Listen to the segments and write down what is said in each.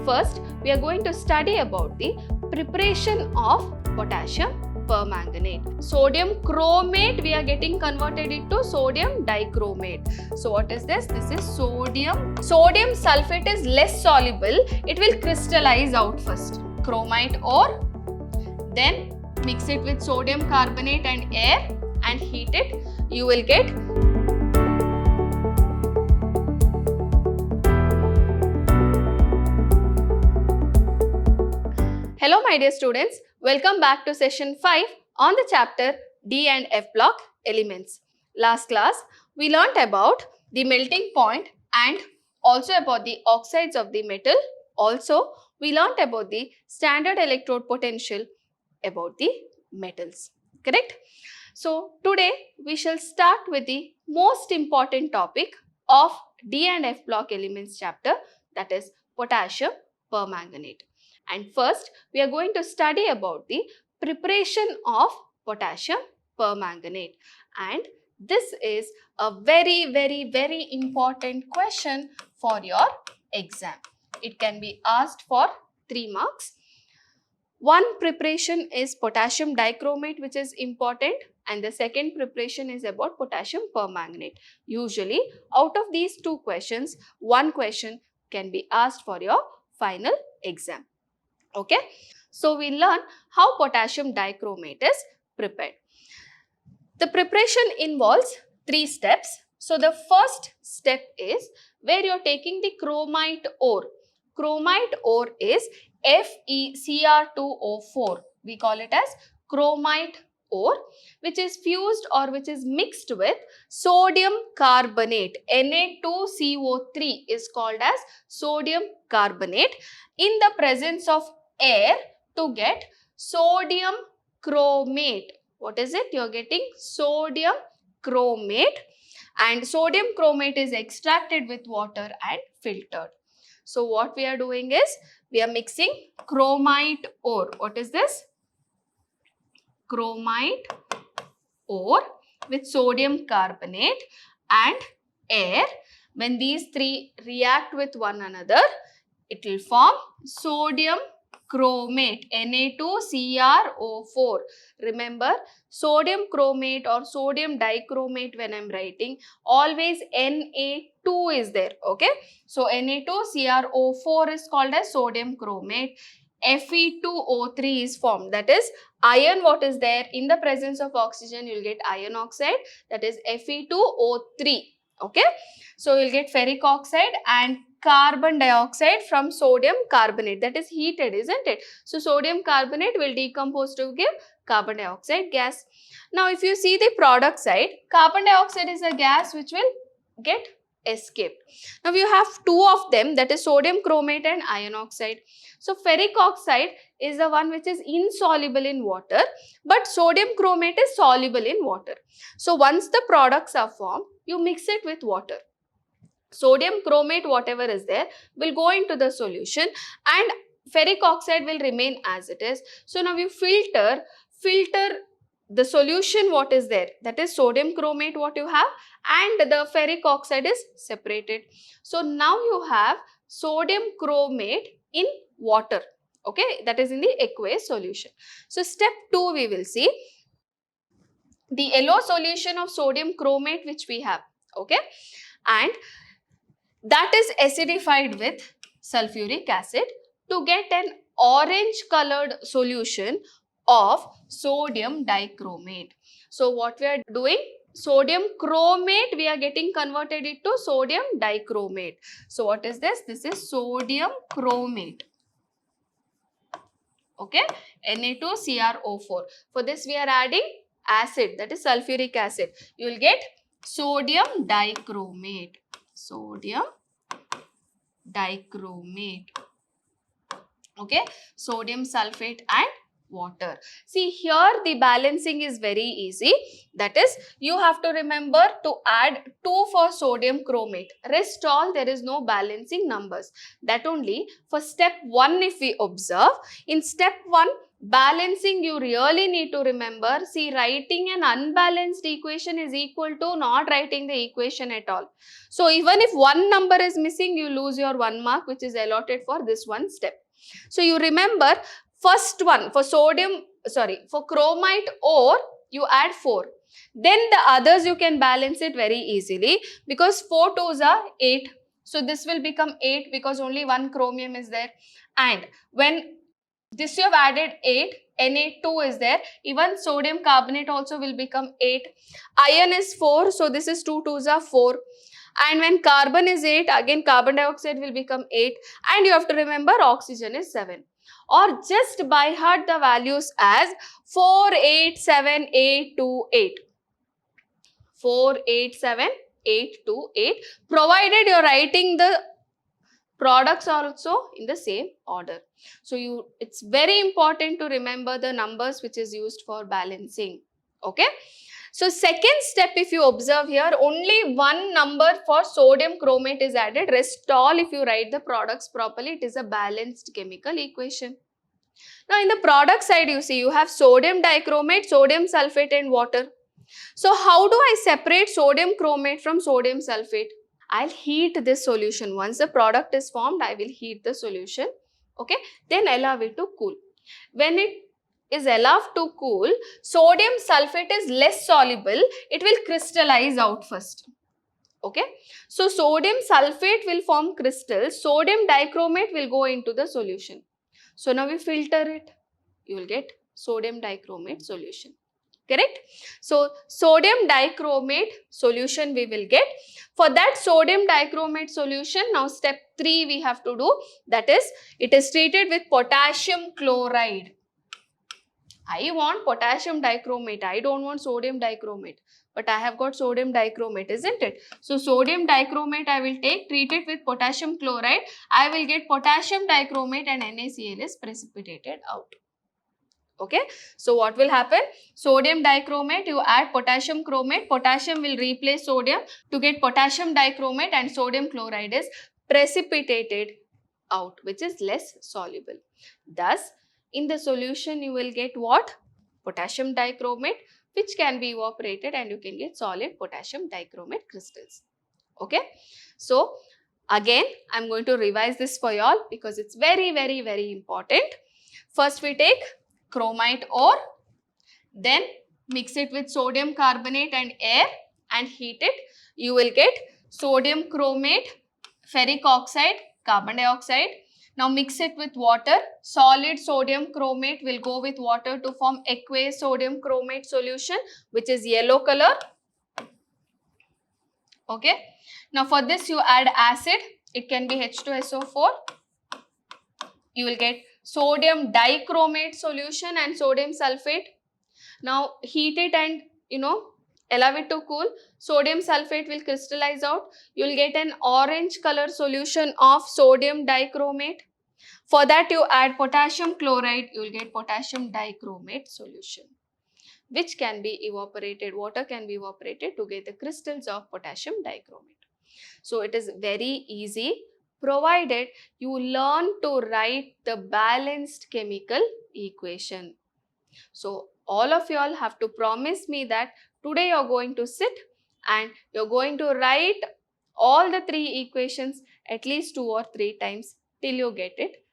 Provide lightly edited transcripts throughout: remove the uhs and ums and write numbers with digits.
first we are going to study about the preparation of potassium permanganate. Sodium chromate we are getting converted into sodium dichromate. So what is this? This is sodium. Sodium sulfate is less soluble. It will crystallize out first. Chromite ore. Then mix it with sodium carbonate and air and heat it. You will get Hello my dear students, welcome back to session 5 on the chapter D and F block elements. Last class we learnt about the melting point and also about the oxides of the metal. Also we learnt about the standard electrode potential about the metals. Correct? So today we shall start with the most important topic of D and F block elements chapter, that is potassium permanganate. And first we are going to study about the preparation of potassium permanganate, and this is a very important question for your exam. It can be asked for 3 marks. One preparation is potassium dichromate, which is important, and the second preparation is about potassium permanganate. Usually out of these 2 questions, one question can be asked for your final exam. Okay, so we learn how potassium dichromate is prepared. The preparation involves 3 steps. So the first step is where you are taking the chromite ore. Chromite ore is FeCr2O4. We call it as chromite ore, which is fused or which is mixed with sodium carbonate. Na2CO3 is called as sodium carbonate in the presence of air to get sodium chromate. What is it? You are getting sodium chromate, and sodium chromate is extracted with water and filtered. So what we are doing is we are mixing chromite ore. What is this? Chromite ore with sodium carbonate and air. When these 3 react with one another, it will form sodium chromate, Na2CrO4. Remember, sodium chromate or sodium dichromate, when I am writing, always Na2 is there. Okay, so Na2CrO4 is called as sodium chromate. Fe2O3 is formed, that is iron. What is there in the presence of oxygen? You will get iron oxide, that is Fe2O3. Okay, so you will get ferric oxide and carbon dioxide from sodium carbonate, that is heated, isn't it? So sodium carbonate will decompose to give carbon dioxide gas. Now if you see the product side, carbon dioxide is a gas which will get escaped. Now you have 2 of them, that is sodium chromate and iron oxide. So ferric oxide is the one which is insoluble in water, but sodium chromate is soluble in water. So once the products are formed, you mix it with water. Sodium chromate, whatever is there, will go into the solution and ferric oxide will remain as it is. So now you filter the solution what is there, that is sodium chromate what you have, and the ferric oxide is separated. So now you have sodium chromate in water. Okay, that is in the aqueous solution. So step 2 we will see the yellow solution of sodium chromate which we have. Okay, and that is acidified with sulfuric acid to get an orange colored solution of sodium dichromate. So what we are doing? Sodium chromate we are getting converted into sodium dichromate. So what is this? This is sodium chromate. Okay, Na2CrO4. For this we are adding acid, that is sulfuric acid. You will get sodium dichromate. Sodium dichromate. Okay, sodium sulfate and water. See here the balancing is very easy. That is, you have to remember to add 2 for sodium chromate. Rest all there is no balancing numbers. That only for step 1 if we observe. In step 1 balancing you really need to remember. See, writing an unbalanced equation is equal to not writing the equation at all. So even if one number is missing, you lose your 1 mark which is allotted for this one step. So you remember first one for for chromite ore you add 4. Then the others you can balance it very easily because 4 twos are 8. So this will become 8 because only one chromium is there. And when this you have added 8, Na2 is there. Even sodium carbonate also will become 8. Iron is 4, so this is 2 twos are 4. And when carbon is 8, again carbon dioxide will become 8. And you have to remember oxygen is 7. Or just by heart the values as 4, 8, 7, 8, 2, 8. 4, 8, 7, 8, 2, 8. Provided you are writing the products also in the same order. So it's very important to remember the numbers which is used for balancing. Okay. So second step, if you observe here, only one number for sodium chromate is added. Rest all, if you write the products properly, it is a balanced chemical equation. Now in the product side, you see you have sodium dichromate, sodium sulfate and water. So how do I separate sodium chromate from sodium sulfate? I'll heat this solution. Once the product is formed, I will heat the solution. Okay, then allow it to cool. When it is allowed to cool, sodium sulfate is less soluble. It will crystallize out first. Okay, so sodium sulfate will form crystals. Sodium dichromate will go into the solution. So now we filter it. You will get sodium dichromate solution. Correct? So sodium dichromate solution we will get. For that sodium dichromate solution, now step 3 we have to do. That is, it is treated with potassium chloride. I want potassium dichromate. I don't want sodium dichromate. But I have got sodium dichromate, isn't it? So sodium dichromate I will take, treat it with potassium chloride. I will get potassium dichromate and NaCl is precipitated out. Okay, so what will happen? Sodium dichromate, you add potassium chromate, potassium will replace sodium to get potassium dichromate and sodium chloride is precipitated out, which is less soluble. Thus, in the solution you will get what? Potassium dichromate, which can be evaporated and you can get solid potassium dichromate crystals. Okay, so again I am going to revise this for you all because it's very, very, very important. First we take chromite ore, then mix it with sodium carbonate and air and heat it. You will get sodium chromate, ferric oxide, carbon dioxide. Now mix it with water. Solid sodium chromate will go with water to form aqueous sodium chromate solution, which is yellow color. Okay. Now for this you add acid. It can be H2SO4. You will get sodium dichromate solution and sodium sulfate. Now heat it and allow it to cool. Sodium sulfate will crystallize out. You will get an orange color solution of sodium dichromate. For that you add potassium chloride. You will get potassium dichromate solution, which can be evaporated. Water can be evaporated to get the crystals of potassium dichromate. So it is very easy, provided you learn to write the balanced chemical equation. So all of you all have to promise me that today you are going to sit and you are going to write all the 3 equations at least 2 or 3 times till you get it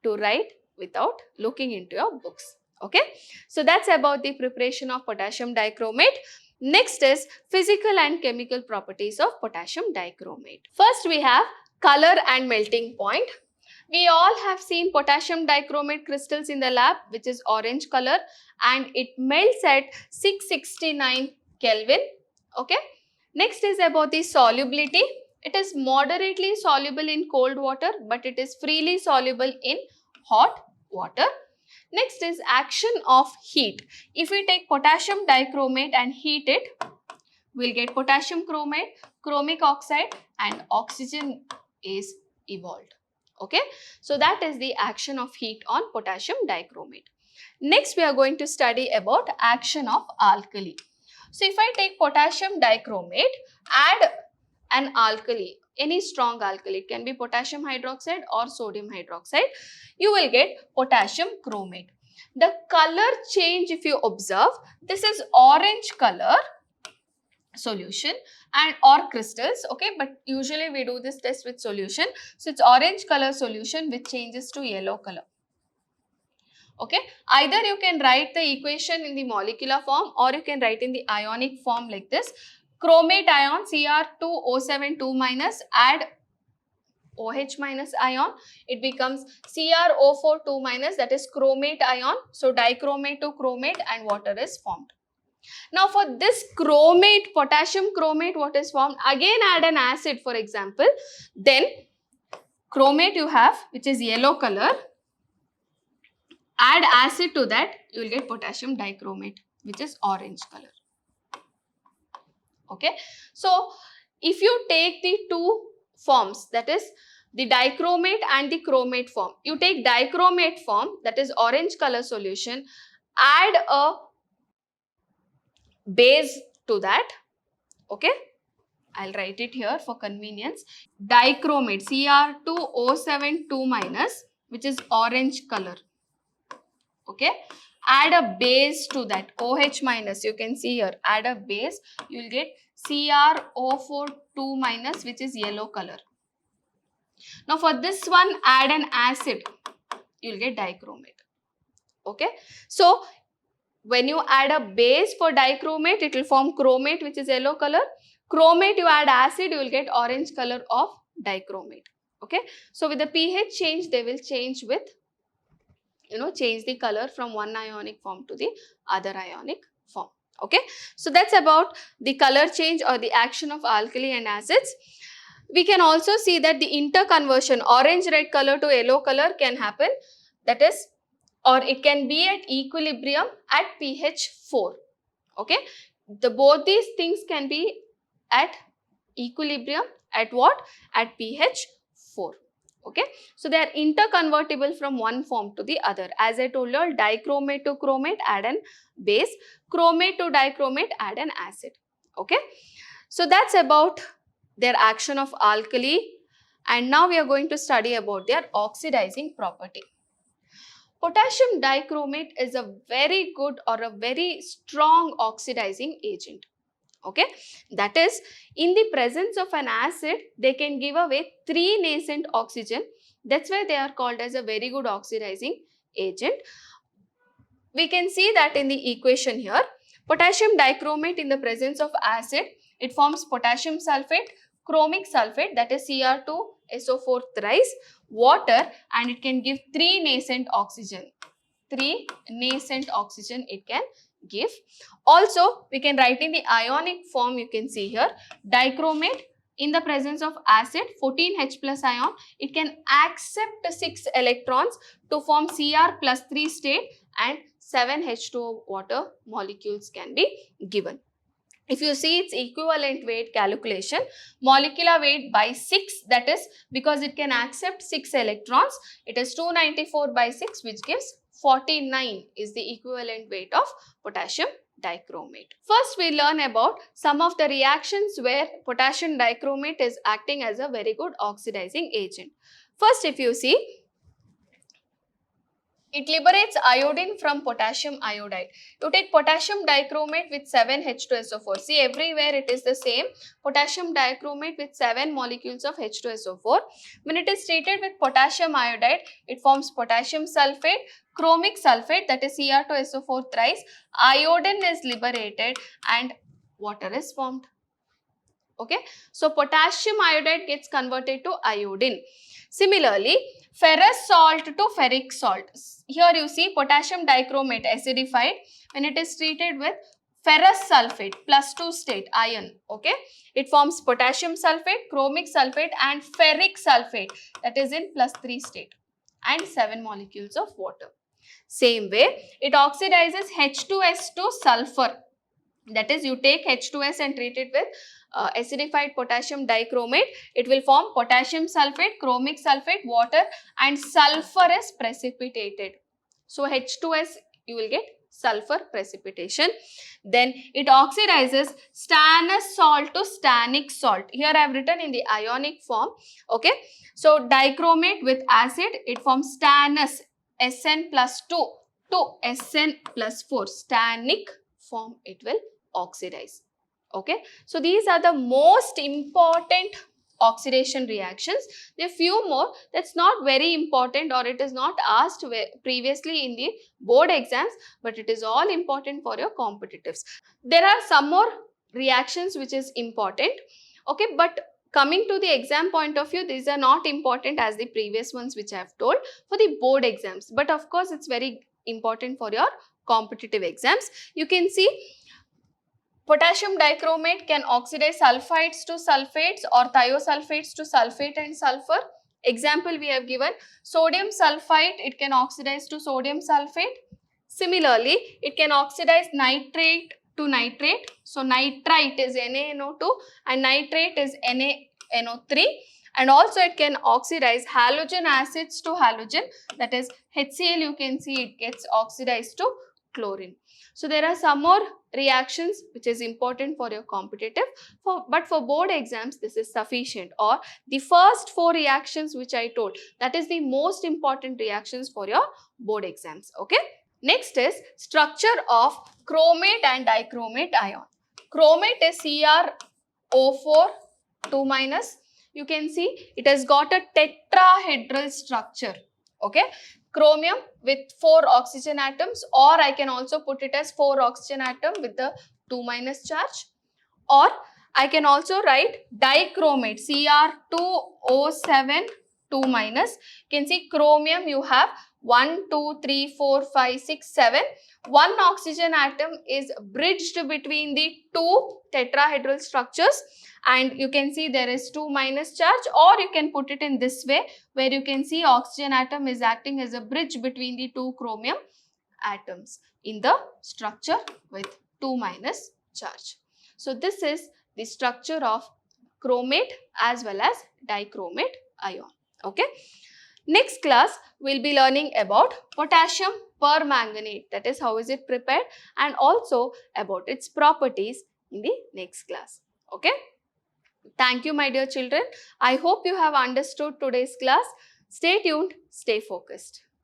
to write without looking into your books. Okay, so that's about the preparation of potassium dichromate. Next is physical and chemical properties of potassium dichromate. First we have color and melting point. We all have seen potassium dichromate crystals in the lab, which is orange color, and it melts at 669 Kelvin. Okay. Next is about the solubility. It is moderately soluble in cold water, but it is freely soluble in hot water. Next is action of heat. If we take potassium dichromate and heat it, we will get potassium chromate, chromic oxide and oxygen is evolved. Okay, so that is the action of heat on potassium dichromate. Next, we are going to study about action of alkali. So, if I take potassium dichromate, add an alkali, any strong alkali, it can be potassium hydroxide or sodium hydroxide, you will get potassium chromate. The color change, if you observe, this is orange color solution and or crystals, okay, but usually we do this test with solution. So, it's orange color solution which changes to yellow color. Okay, either you can write the equation in the molecular form or you can write in the ionic form like this. Chromate ion Cr2O7 minus, add OH minus ion, it becomes CrO4 2 minus, that is chromate ion. So dichromate to chromate and water is formed. Now for this chromate, potassium chromate, what is formed? Again add an acid, for example, then chromate you have which is yellow color, add acid to that, you will get potassium dichromate which is orange color. Okay, so if you take the two forms, that is the dichromate and the chromate form, you take dichromate form, that is orange color solution, add a base to that. Okay, I'll write it here for convenience. Dichromate Cr2O7 2 minus, which is orange color. Okay, add a base to that, OH minus, you can see here, add a base, you will get CrO4 2 minus, which is yellow color. Now for this one, add an acid, you will get dichromate. Okay, so when you add a base for dichromate, it will form chromate which is yellow color. Chromate, you add acid, you will get orange color of dichromate. Okay, so with the pH change, they will change with, change the color from one ionic form to the other ionic form. Okay, so that's about the color change or the action of alkali and acids. We can also see that the interconversion, orange red color to yellow color can happen, that is, or it can be at equilibrium at pH 4. Okay, both these things can be at equilibrium at what? At pH 4. Okay, so they are interconvertible from one form to the other. As I told you, dichromate to chromate, add an base, chromate to dichromate, add an acid. Okay, so that's about their action of alkali, and now we are going to study about their oxidizing property. Potassium dichromate is a very good or a very strong oxidizing agent. Okay, that is, in the presence of an acid, they can give away 3 nascent oxygen. That's why they are called as a very good oxidizing agent. We can see that in the equation here. Potassium dichromate in the presence of acid, it forms potassium sulfate, chromic sulfate, that is Cr2SO4 thrice, water, and it can give 3 nascent oxygen. 3 nascent oxygen it can give. Also, we can write in the ionic form, you can see here, dichromate in the presence of acid, 14H plus ion, it can accept 6 electrons to form Cr plus 3 state, and 7 H2O water molecules can be given. If you see its equivalent weight calculation, molecular weight by 6, that is because it can accept 6 electrons, it is 294 by 6, which gives 49 is the equivalent weight of potassium dichromate. First, we learn about some of the reactions where potassium dichromate is acting as a very good oxidizing agent. First, if you see, it liberates iodine from potassium iodide. You take potassium dichromate with 7 H2SO4. See, everywhere it is the same. Potassium dichromate with 7 molecules of H2SO4. When it is treated with potassium iodide, it forms potassium sulfate, chromic sulfate, that is Cr2SO4 thrice. Iodine is liberated and water is formed. Okay, so potassium iodide gets converted to iodine. Similarly, ferrous salt to ferric salt. Here you see potassium dichromate acidified. When it is treated with ferrous sulfate plus 2 state ion, okay, it forms potassium sulfate, chromic sulfate and ferric sulfate, that is in plus 3 state, and 7 molecules of water. Same way, it oxidizes H2S to sulfur. That is, you take H2S and treat it with acidified potassium dichromate, it will form potassium sulfate, chromic sulfate, water, and sulfur is precipitated. So H2S you will get sulfur precipitation. Then it oxidizes stannous salt to stannic salt. Here I have written in the ionic form. Okay. So dichromate with acid, it forms stannous, Sn plus 2 to Sn plus 4. Stannic form it will oxidize. Okay. So these are the most important oxidation reactions. There are few more that's not very important, or it is not asked previously in the board exams, but it is all important for your competitives. There are some more reactions which is important. Okay, but coming to the exam point of view, these are not important as the previous ones which I have told for the board exams, but of course it's very important for your competitive exams. You can see potassium dichromate can oxidize sulfides to sulfates or thiosulfates to sulfate and sulfur. Example we have given, sodium sulfite, it can oxidize to sodium sulfate. Similarly, it can oxidize nitrate to nitrate. So nitrite is NaNO2 and nitrate is NaNO3. And also it can oxidize halogen acids to halogen, that is HCl, you can see it gets oxidized to chlorine. So there are some more reactions which is important for your competitive, but for board exams this is sufficient, or the first 4 reactions which I told, that is the most important reactions for your board exams. Okay. Next is structure of chromate and dichromate ion. Chromate is CrO4 2 minus. You can see it has got a tetrahedral structure. Okay. Chromium with 4 oxygen atoms, or I can also put it as 4 oxygen atom with the 2 minus charge, or I can also write dichromate Cr2O7 2 minus. You can see chromium you have 1, 2, 3, 4, 5, 6, 7. One oxygen atom is bridged between the 2 tetrahedral structures, and you can see there is 2 minus charge, or you can put it in this way where you can see oxygen atom is acting as a bridge between the 2 chromium atoms in the structure with 2 minus charge. So this is the structure of chromate as well as dichromate ion. Okay. Next class we'll be learning about potassium permanganate, that is how is it prepared, and also about its properties in the next class. Okay. Thank you, my dear children. I hope you have understood today's class. Stay tuned, stay focused.